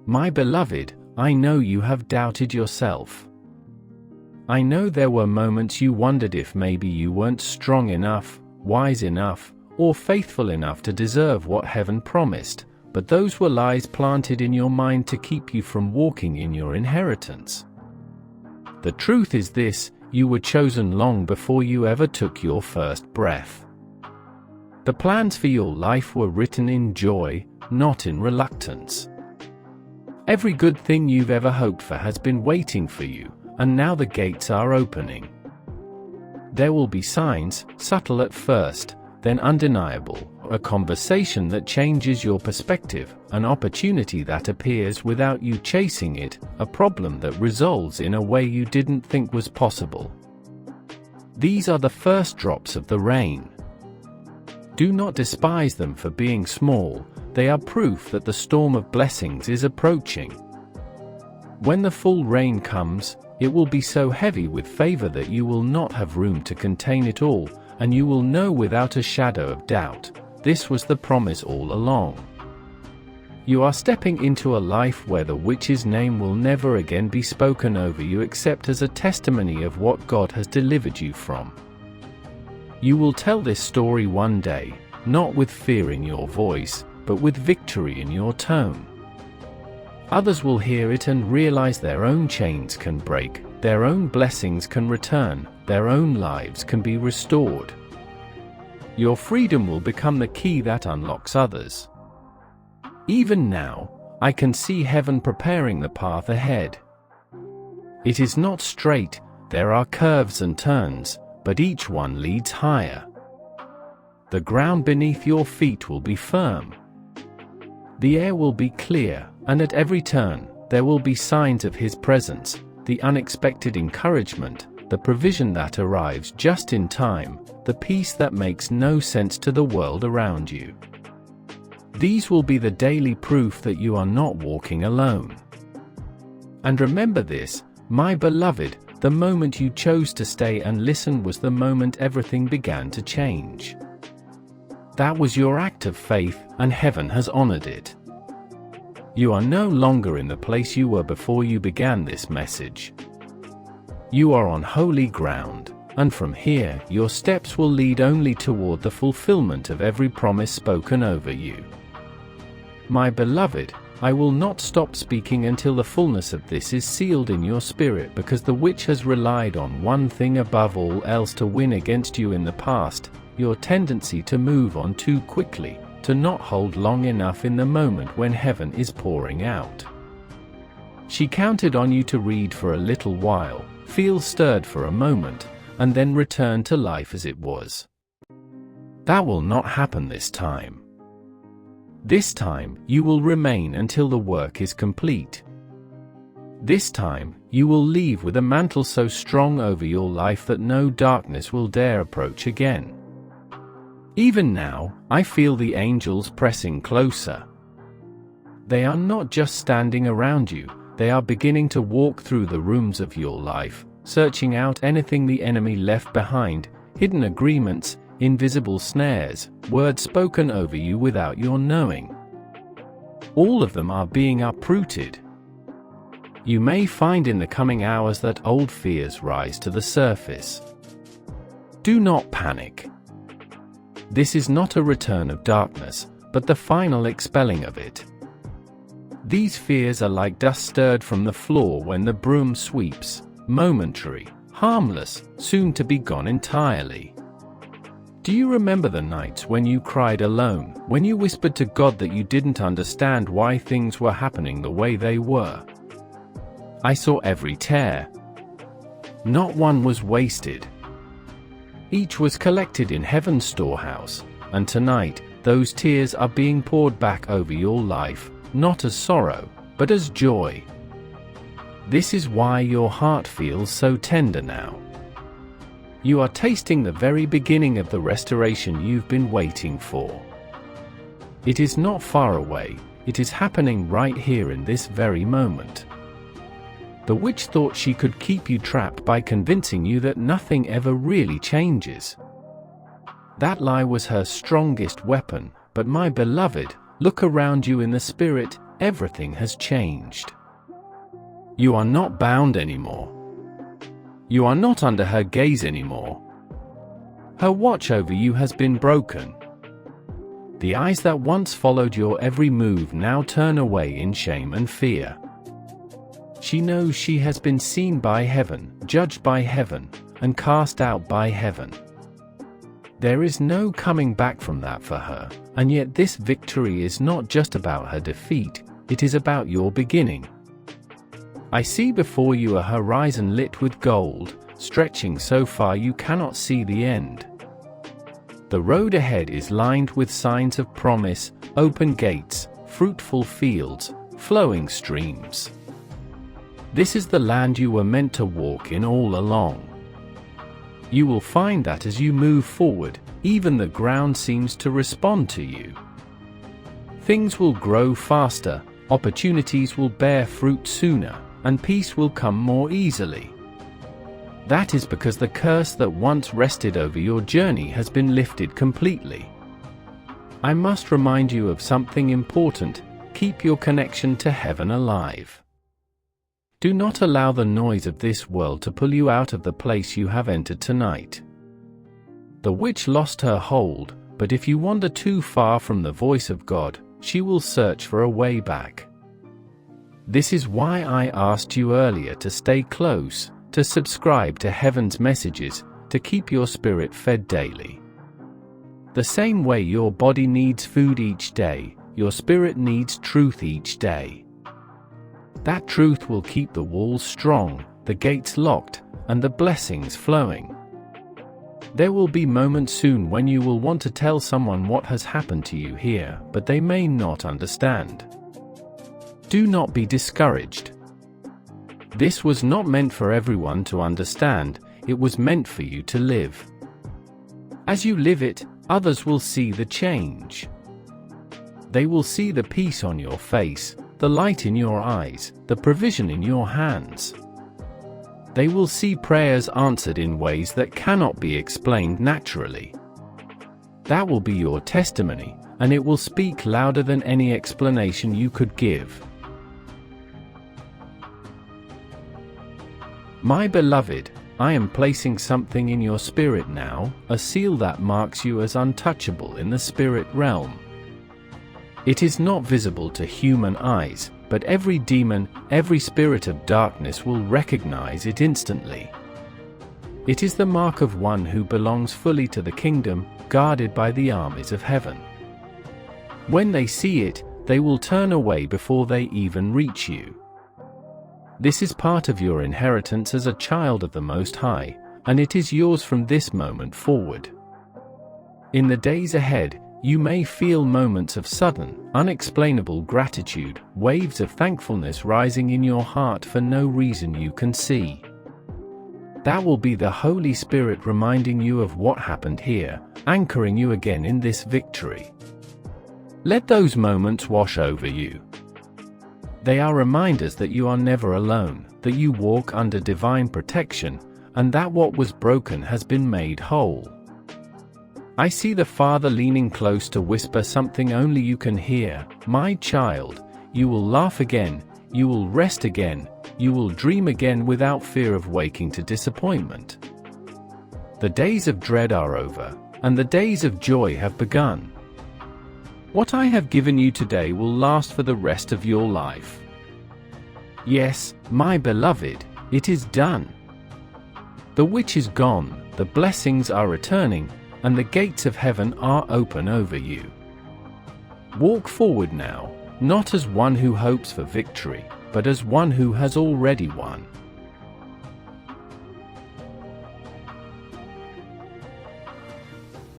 My beloved, I know you have doubted yourself. I know there were moments you wondered if maybe you weren't strong enough, wise enough, or faithful enough to deserve what heaven promised, but those were lies planted in your mind to keep you from walking in your inheritance. The truth is this: you were chosen long before you ever took your first breath. The plans for your life were written in joy, not in reluctance. Every good thing you've ever hoped for has been waiting for you, and now the gates are opening. There will be signs, subtle at first, then undeniable, a conversation that changes your perspective, an opportunity that appears without you chasing it, a problem that resolves in a way you didn't think was possible. These are the first drops of the rain. Do not despise them for being small, they are proof that the storm of blessings is approaching. When the full rain comes, it will be so heavy with favor that you will not have room to contain it all, and you will know without a shadow of doubt, this was the promise all along. You are stepping into a life where the witch's name will never again be spoken over you except as a testimony of what God has delivered you from. You will tell this story one day, not with fear in your voice, but with victory in your tone. Others will hear it and realize their own chains can break, their own blessings can return, their own lives can be restored. Your freedom will become the key that unlocks others. Even now, I can see heaven preparing the path ahead. It is not straight, there are curves and turns, but each one leads higher. The ground beneath your feet will be firm. The air will be clear, and at every turn, there will be signs of His presence, the unexpected encouragement, the provision that arrives just in time, the peace that makes no sense to the world around you. These will be the daily proof that you are not walking alone. And remember this, my beloved, the moment you chose to stay and listen was the moment everything began to change. That was your act of faith, and heaven has honored it. You are no longer in the place you were before you began this message. You are on holy ground, and from here, your steps will lead only toward the fulfillment of every promise spoken over you. My beloved, I will not stop speaking until the fullness of this is sealed in your spirit, because the witch has relied on one thing above all else to win against you in the past: your tendency to move on too quickly, to not hold long enough in the moment when heaven is pouring out. She counted on you to read for a little while, feel stirred for a moment, and then return to life as it was. That will not happen this time. This time, you will remain until the work is complete. This time, you will leave with a mantle so strong over your life that no darkness will dare approach again. Even now, I feel the angels pressing closer. They are not just standing around you, they are beginning to walk through the rooms of your life, searching out anything the enemy left behind, hidden agreements, invisible snares, words spoken over you without your knowing. All of them are being uprooted. You may find in the coming hours that old fears rise to the surface. Do not panic. This is not a return of darkness, but the final expelling of it. These fears are like dust stirred from the floor when the broom sweeps, momentary, harmless, soon to be gone entirely. Do you remember the nights when you cried alone, when you whispered to God that you didn't understand why things were happening the way they were? I saw every tear. Not one was wasted. Each was collected in heaven's storehouse, and tonight, those tears are being poured back over your life, not as sorrow, but as joy. This is why your heart feels so tender now. You are tasting the very beginning of the restoration you've been waiting for. It is not far away, it is happening right here in this very moment. The witch thought she could keep you trapped by convincing you that nothing ever really changes. That lie was her strongest weapon, but my beloved, look around you in the spirit, everything has changed. You are not bound anymore. You are not under her gaze anymore. Her watch over you has been broken. The eyes that once followed your every move now turn away in shame and fear. She knows she has been seen by heaven, judged by heaven, and cast out by heaven. There is no coming back from that for her, and yet this victory is not just about her defeat, it is about your beginning. I see before you a horizon lit with gold, stretching so far you cannot see the end. The road ahead is lined with signs of promise, open gates, fruitful fields, flowing streams. This is the land you were meant to walk in all along. You will find that as you move forward, even the ground seems to respond to you. Things will grow faster, opportunities will bear fruit sooner, and peace will come more easily. That is because the curse that once rested over your journey has been lifted completely. I must remind you of something important: keep your connection to heaven alive. Do not allow the noise of this world to pull you out of the place you have entered tonight. The witch lost her hold, but if you wander too far from the voice of God, she will search for a way back. This is why I asked you earlier to stay close, to subscribe to heaven's messages, to keep your spirit fed daily. The same way your body needs food each day, your spirit needs truth each day. That truth will keep the walls strong, the gates locked, and the blessings flowing. There will be moments soon when you will want to tell someone what has happened to you here, but they may not understand. Do not be discouraged. This was not meant for everyone to understand, it was meant for you to live. As you live it, others will see the change. They will see the peace on your face, the light in your eyes, the provision in your hands. They will see prayers answered in ways that cannot be explained naturally. That will be your testimony, and it will speak louder than any explanation you could give. My beloved, I am placing something in your spirit now, a seal that marks you as untouchable in the spirit realm. It is not visible to human eyes, but every demon, every spirit of darkness will recognize it instantly. It is the mark of one who belongs fully to the kingdom, guarded by the armies of heaven. When they see it, they will turn away before they even reach you. This is part of your inheritance as a child of the Most High, and it is yours from this moment forward. In the days ahead, you may feel moments of sudden, unexplainable gratitude, waves of thankfulness rising in your heart for no reason you can see. That will be the Holy Spirit reminding you of what happened here, anchoring you again in this victory. Let those moments wash over you. They are reminders that you are never alone, that you walk under divine protection, and that what was broken has been made whole. I see the Father leaning close to whisper something only you can hear: my child, you will laugh again, you will rest again, you will dream again without fear of waking to disappointment. The days of dread are over, and the days of joy have begun. What I have given you today will last for the rest of your life. Yes, my beloved, it is done. The witch is gone, the blessings are returning, and the gates of heaven are open over you. Walk forward now, not as one who hopes for victory, but as one who has already won.